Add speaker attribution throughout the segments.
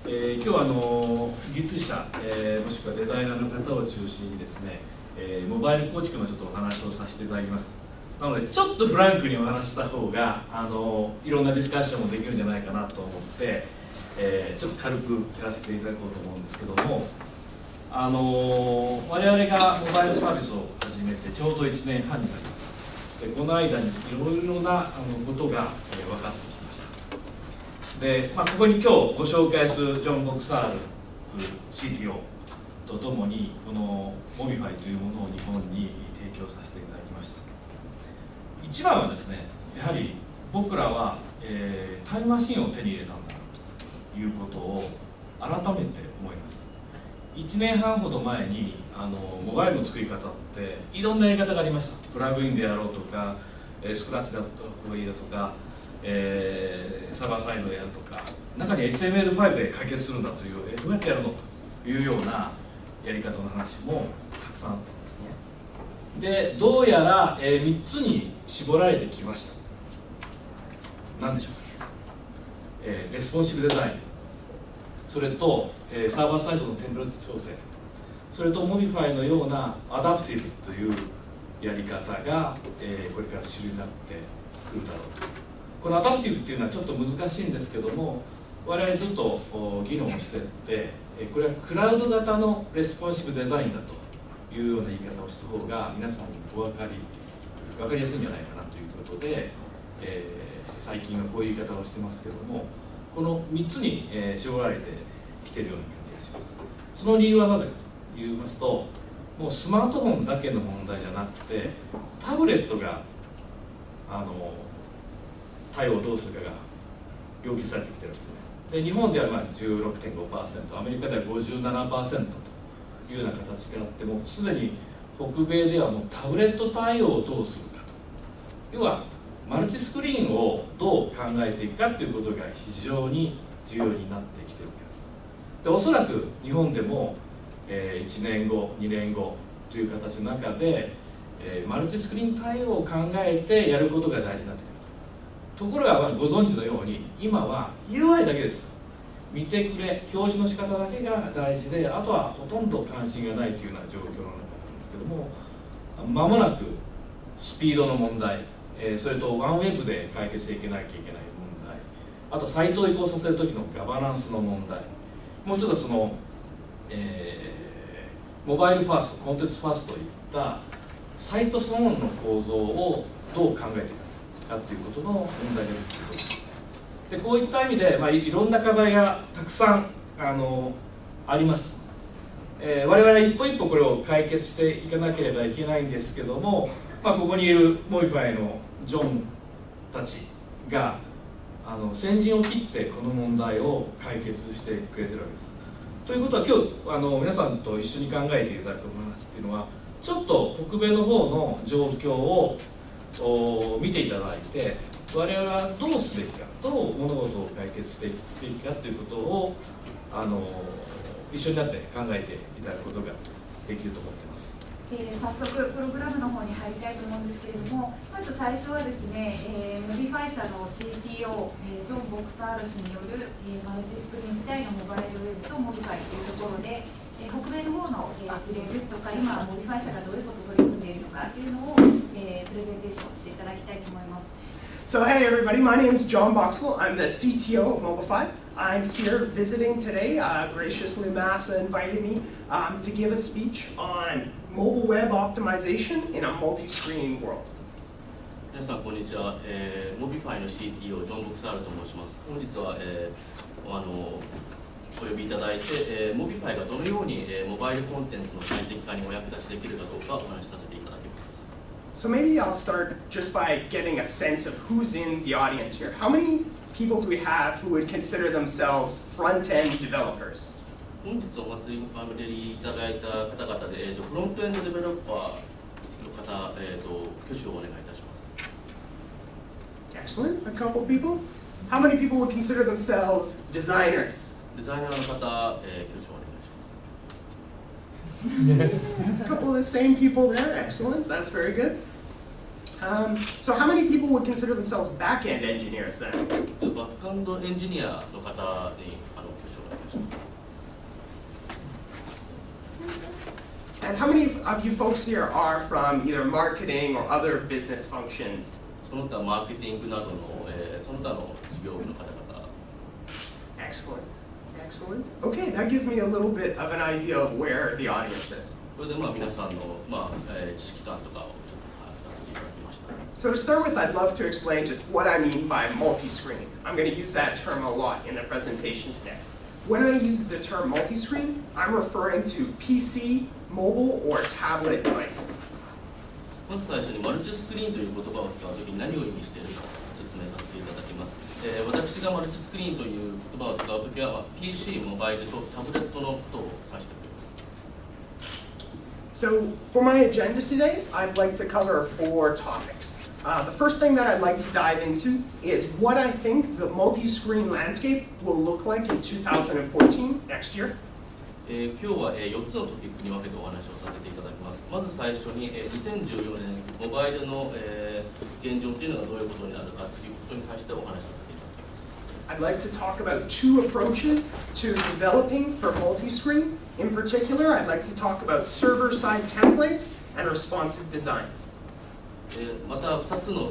Speaker 1: 今日は技術者、もしくはデザイナーの方を中心にですね、モバイル構築のちょっとお話をさせていただきます。なのでちょっとフランクにお話しした方がいろんなディスカッションもできるんじゃないかなと思って、ちょっと軽くやらせていただこうと思うんですけども、我々がモバイルサービスを始めてちょうど1年半になります。でこの間にいろいろなことが、分かってきました。で、ここに今日ご紹介するジョン・ボクサール CTO とともにこの Mobify というものを日本に提供させていただきました。一番はですね、やはり僕らは、タイムマシンを手に入れたんだなということを改めて思います。1年半ほど前にモバイルの作り方っていろんなやり方がありました。プラグインでやろうとか、スクラッチだった方がいいだとか、サーバーサイドでやるとか、中に HTML5 で解決するんだという、どうやってやるのというようなやり方の話もたくさんあったんですね。で、どうやら、3つに絞られてきました。何でしょうか。レスポンシブデザイン、それと、サーバーサイドのテンプレート調整、それと Mobify のようなアダプティブというやり方が、これから主流になってくるだろうと。このアダプティブっていうのはちょっと難しいんですけども、我々ずっと議論をしていってこれはクラウド型のレスポンシブデザインだというような言い方をした方が皆さんに分かりやすいんじゃないかなということで、最近はこういう言い方をしてますけども、この3つに絞られてきているような感じがします。その理由はなぜかと言いますと、もうスマートフォンだけの問題じゃなくて、タブレットが対応をどうするかが要求されてきてるんですね。で、日本では16.5%、アメリカでは 57% というような形があって、もうすでに北米ではもうタブレット対応をどうするかと、要はマルチスクリーンをどう考えていくかということが非常に重要になってきているわけです。で、おそらく日本でも、1年後、2年後という形の中で、マルチスクリーン対応を考えてやることが大事になってくる。ところがご存知のように今は UI だけです。見てくれ、表示の仕方だけが大事で、あとはほとんど関心がないというような状況の中なんですけども、間もなくスピードの問題、それとワンウェブで解決していけなきゃいけない問題、あとサイトを移行させる時のガバナンスの問題、もう一つはその、モバイルファースト、コンテンツファーストといったサイトそのものの構造をどう考えていくかということの問題が出てくると。で、こういった意味で、いろんな課題がたくさんあります。我々は一歩一歩これを解決していかなければいけないんですけども、ここにいるMobifyのジョンたちが先陣を切ってこの問題を解決してくれてるわけです。ということは今日皆さんと一緒に考えていただくと思いますっていうのは、ちょっと北米の方の状況を見ていただいて、我々はどうすべきか、どう物事を解決していくべきかということを一緒になって考えていただくことができると思っています。
Speaker 2: 早速プログラムの方に入りたいと思うんですけれども、まず最初はですね、Mobify社の CTO、ジョン・ボクサール氏による、マルチスクリーン時代のモバイルウェブと Mobify というところで、北米の方の、事例ですとか、今 Mobify 社がどういうことを取り組んでいるのかというのを、プレゼンテーションしていただきたいと思います。
Speaker 3: So hey everybody, my name is John Boxell. I'm the CTO of Mobify. I'm here visiting today. Graciously Massa invited me to give a speech on mobile web optimization in a multi-screen world.
Speaker 4: 皆さんこんにちは。Mobify の CTO ジョン・ボクサールと申します。本日は、お呼びいただいて、Mobify がどのように、モバイルコンテンツの最適化にお役立ちできるかどうかお話しさせていただきます。
Speaker 3: So maybe I'll start just by getting a sense of who's in the audience here. How many people do we have who would consider themselves front-end developers?
Speaker 4: 本日お祭りいただいた方々で、フロントエンドデベロッパーの方、挙手をお願いいたします。
Speaker 3: Excellent. A couple of people. How many people would consider themselves designers?
Speaker 4: デザイナーの方、挙手をお願いします。
Speaker 3: A couple of the same people there. Excellent. That's very good. So how many people would consider themselves back-end engineers then?
Speaker 4: バックアンドエンジニアの方に挙手をお願いします。
Speaker 3: And how many of you folks here are from either marketing or other business functions?
Speaker 4: その他マーケティングなどの、その他の事業部の方々。
Speaker 3: Excellent. Excellent. Okay, that gives me a little bit of an idea of where the audience is.
Speaker 4: これで皆さんの、知識感とかをちょっと把握させていただきました。
Speaker 3: So to start with, I'd love to explain just what I mean by multi-screen. I'm going to use that term a lot in the presentation today. When I use the term multi-screen, I'm referring to PC, mobile, or tablet devices.
Speaker 4: まず最初にマルチスクリーンという言葉を使うときに何を意味しているか説明させていただきます。私がマルチスクリーンという言葉を使うときは、PC、モバイルとタブレットのことを指しております。
Speaker 3: So for my agenda today, I'd like to cover 4 topics. The first thing that I'd like to dive into is what I think the multi-screen landscape will look like in 2014, next year.
Speaker 4: 今日は4つのトピックに分けてお話をさせていただきます。まず最初に2014年モバイルの現状というのがどういうことになるかということに対してお話しさせていただきます。
Speaker 3: I'd like to talk about 2 approaches to developing for multi-screen. In particular, I'd like to talk about server-side templates and responsive design.
Speaker 4: また2つの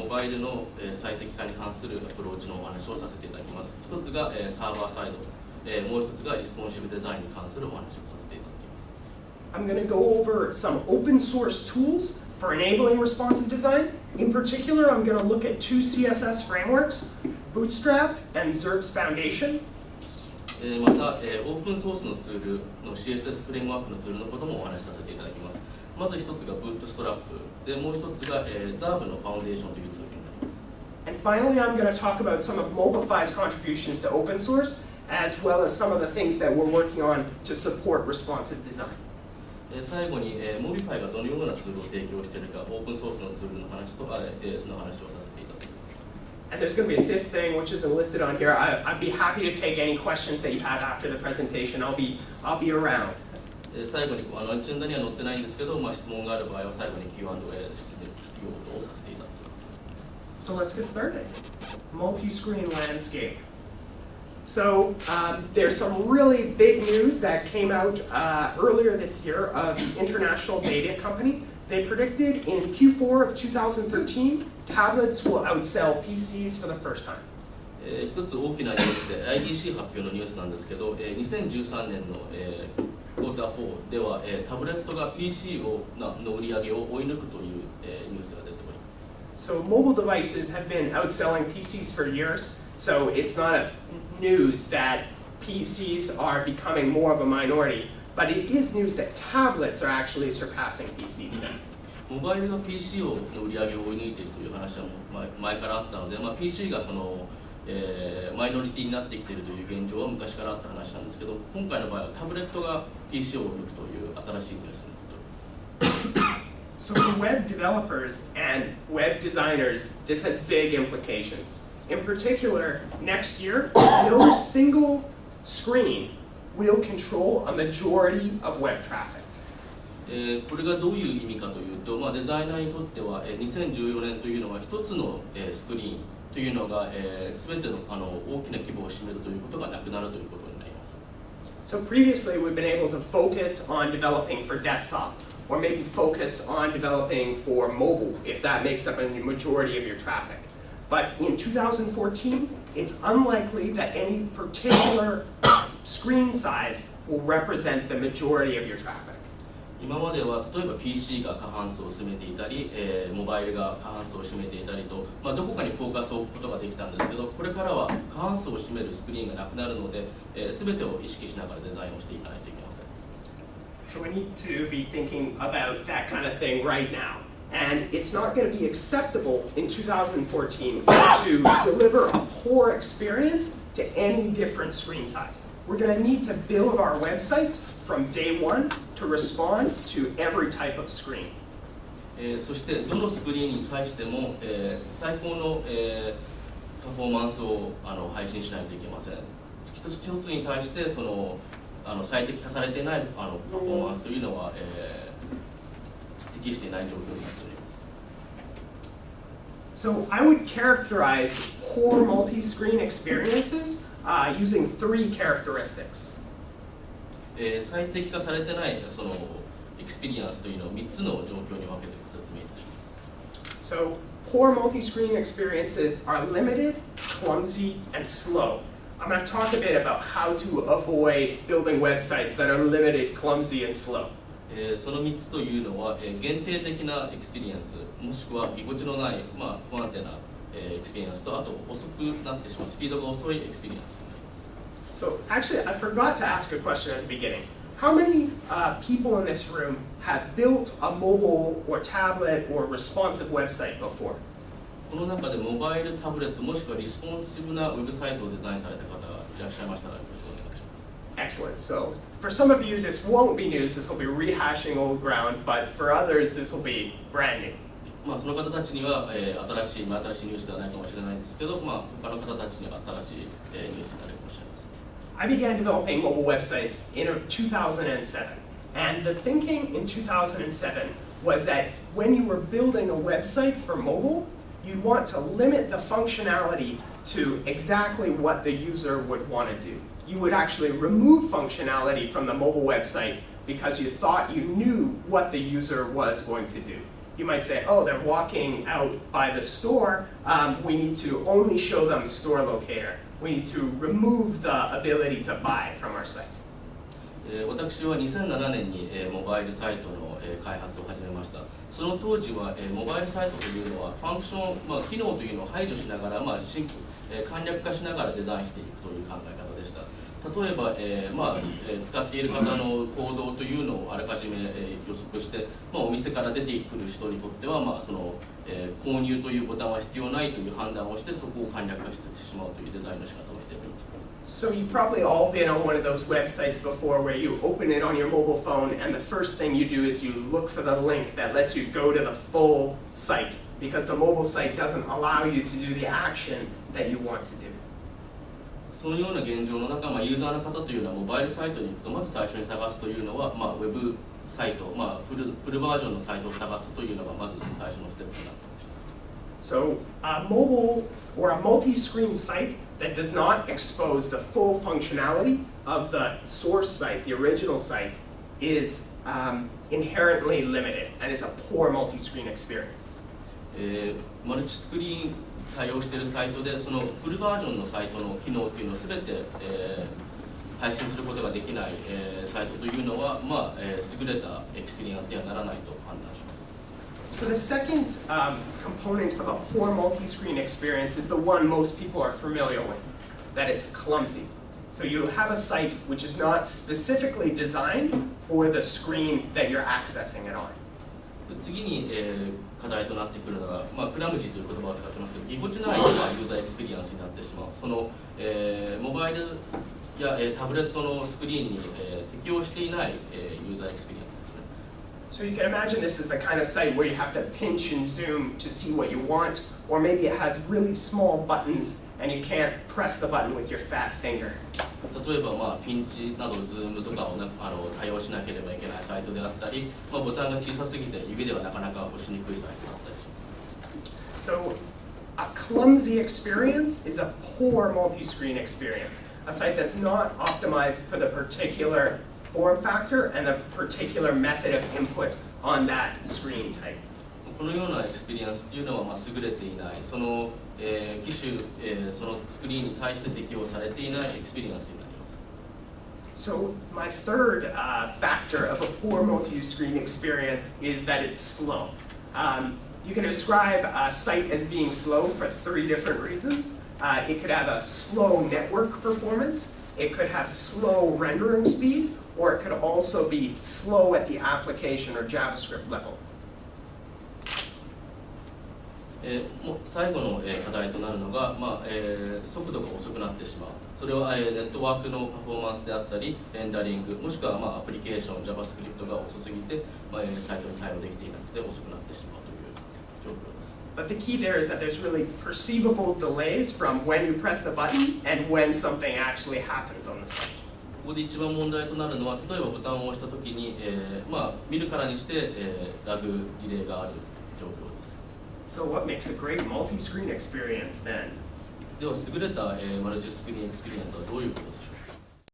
Speaker 4: モバイルの最適化に関するアプローチのお話をさせていただきます。1つがサーバーサイド、もう1つがリスポンシブデザインに関するお話をさせていただきます。
Speaker 3: I'm going to go over some open source tools for enabling responsive design. In particular, I'm going to look at 2 CSS frameworks, Bootstrap and Xerb's Foundation.
Speaker 4: また、オープンソースのツールの CSS フレームワークのツールのこともお話しさせていただきます。まず1つが Bootstrap で、もう1つが Xerb の Foundation というツールになります。
Speaker 3: And finally, I'm going to talk about some of Mobify's contributions to open source, as well as some of the things that we're working on to support responsive design.
Speaker 4: 最後に、Mobify がどのようなツールを提供しているか、オープンソースのツールの話と、JS の話をさせていただきます。
Speaker 3: And there's going to be a 5th thing, which isn't listed on here. I'd be happy to take any questions that you have after the presentation. I'll be around.
Speaker 4: 最後にアジェンダには載ってないんですけど、質問がある場合は最後に Q&A で質疑応答をさせていただきます。
Speaker 3: So let's get started. Multi-screen landscape. So there's some really big news that came out earlier this year of the International Data Company. They predicted in Q4 of 2013, tablets will outsell PCs for the first time.
Speaker 4: 一つ大きなニュースで IDC 発表のニュースなんですけど、2013年のクォーター4ではタブレットが PC の売り上げを追い抜くというニュースが出ております。
Speaker 3: So mobile devices have been outselling PCs for years, so it's not a news that PCs are becoming more of a minority, but it is news that tablets are actually surpassing PCs now.
Speaker 4: モバイルが PC の売り上げを追い抜いているという話は前からあったので、PC がマイノリティになってきているという現状は昔からあった話なんですけど、今回の場合はタブレットが PC を追い抜くという新しいニュースになっております。
Speaker 3: So for web developers and web designers, this has big implications. In particular, next year, no single screen will control a majority of web traffic.
Speaker 4: これがどういう意味かというと、デザイナーにとっては2014年というのは一つのスクリーンというのが全ての大きな規模を占めるということがなくなるということになります。
Speaker 3: So previously, we've been able to focus on developing for desktop, or maybe focus on developing for mobile, if that makes up a majority of your traffic. But in 2014, it's unlikely that any particular screen size will represent the majority of your traffic.
Speaker 4: 今までは例えば PC が過半数を占めていたり、モバイルが過半数を占めていたりと、どこかにフォーカスを置くことができたんですけど、これからは過半数を占めるスクリーンがなくなるので、全てを意識しながらデザインをしていかないといけません。
Speaker 3: So we need to be thinking about that kind of thing right now. And it's not going to be acceptable in 2014 to deliver a poor experience to any different screen size. We're going to need to build our websites from day one to respond to every type of screen.
Speaker 4: そしてどのスクリーンに対しても、最高の、パフォーマンスを配信しないといけません。一つ一つに対して最適化されていないパフォーマンスというのは、適していない状況になっております。
Speaker 3: So I would characterize poor multi-screen experiences using 3 characteristics.
Speaker 4: 最適化されてないそのエクスペリエンスというのを3つの状況に分けてご説明いたします。
Speaker 3: So poor multi-screen experiences are limited, clumsy, and slow. I'm going to talk a bit about how to avoid building websites that are limited, clumsy, and slow.
Speaker 4: その3つというのは、限定的なエクスペリエンス、もしくはぎこちのない、不安定な、エクスペリエンスと、あと遅くなってしまう、スピードが遅いエクスペリエンスになります。
Speaker 3: So actually, I forgot to ask a question at the beginning. How many people in this room have built a mobile or tablet or responsive website before?
Speaker 4: この中でモバイルタブレットもしくはリスポンシブなウェブサイトをデザインされた方がいらっしゃいましたらよろしくお願いします。
Speaker 3: Excellent. So for some of you, this won't be news. This will be rehashing old ground. But for others, this will be brand new.
Speaker 4: その方たちには、新しいニュースではないかもしれないんですけど、他の方たちには新しい、ニュースになるかもしれません。
Speaker 3: I began developing mobile websites in 2007. And the thinking in 2007 was that when you were building a website for mobile, you'd want to limit the functionality to exactly what the user would want to do. You would actually remove functionality from the mobile website because you thought you knew what the user was going to do. You might say, oh, they're walking out by the store. We need to only show them store locator. We need to remove the ability to buy from our site.
Speaker 4: 私は2007年にモバイルサイトの開発を始めました。その当時はモバイルサイトというのはファンクション、機能というのを排除しながら、簡略化しながらデザインしていくという考え方でした。例えば、使っている方の行動というのをあらかじめ予測して、お店から出てくる人にとっては、購入というボタンは必要ないという判断をして、そこを簡略化してしまうというデザインの仕方をしておりました。
Speaker 3: So you've probably all been on one of those websites before where you open it on your mobile phone and the first thing you do is you look for the link that lets you go to the full site because the mobile site doesn't allow you to do the action that you want to do.
Speaker 4: そのような現状の中、ユーザーの方というのはモバイルサイトに行くとまず最初に探すというのは、ウェブサイト、フルバージョンのサイトを探すというのがまず最初のステップになっていました。
Speaker 3: So a mobile or a multi-screen site that does not expose the full functionality of the source site, the original site, is inherently limited and is a poor multi-screen experience.
Speaker 4: マルチスクリーン対応しているサイトでそのフルバージョンのサイトの機能というのをすべて、配信することができない、サイトというのは、優れたエクスペリエンスにはならないと判断します。
Speaker 3: So the second component of a poor multi-screen experience is the one most people are familiar with, that it's clumsy. So you have a site which is not specifically designed for the screen that you're accessing it on.
Speaker 4: 次に、課題となってくるのが、クラムジーという言葉を使ってますけど、ぎこちない、ユーザーエクスペリエンスになってしまう。その、モバイルや、タブレットのスクリーンに、適応していない、ユーザーエクスペリエンスですね。
Speaker 3: So you can imagine this is the kind of site where you have to pinch and zoom to see what you want, or maybe it has really small buttons and you can't press the button with your fat finger.
Speaker 4: 例えば、ピンチなどズームとかを対応しなければいけないサイトであったり、ボタンが小さすぎて指ではなかなか押しにくいサイトだったりします。
Speaker 3: So a clumsy experience is a poor multi-screen experience, a site that's not optimized for the particular form factor and the particular method of input on that screen type.
Speaker 4: このようなエクスペリエンスというのは優れていない、その、機種、そのスクリーンに対して適用されていないエクスペリエンスになります。
Speaker 3: So my third factor of a poor multi-screen experience is that it's slow. You can describe a site as being slow for 3 different reasons. It could have a slow network performance, it could have slow rendering speed, or it could also be slow at the application or JavaScript level.
Speaker 4: 最後の課題となるのが、速度が遅くなってしまう。それはネットワークのパフォーマンスであったり、レンダリング、もしくはアプリケーション、JavaScript が遅すぎて、サイトに対応できていなくて遅くなってしまうという状況です。
Speaker 3: But the key there is that there's really perceivable delays from when you press the button and when something actually happens on the site.
Speaker 4: ここで一番問題となるのは、例えばボタンを押したときに、見るからにして、ラグ、ディレイがある状況です。
Speaker 3: So what makes a great multi-screen experience then?
Speaker 4: では優れた、マルチスクリーンエクスペリエンスとはどういうことでしょうか。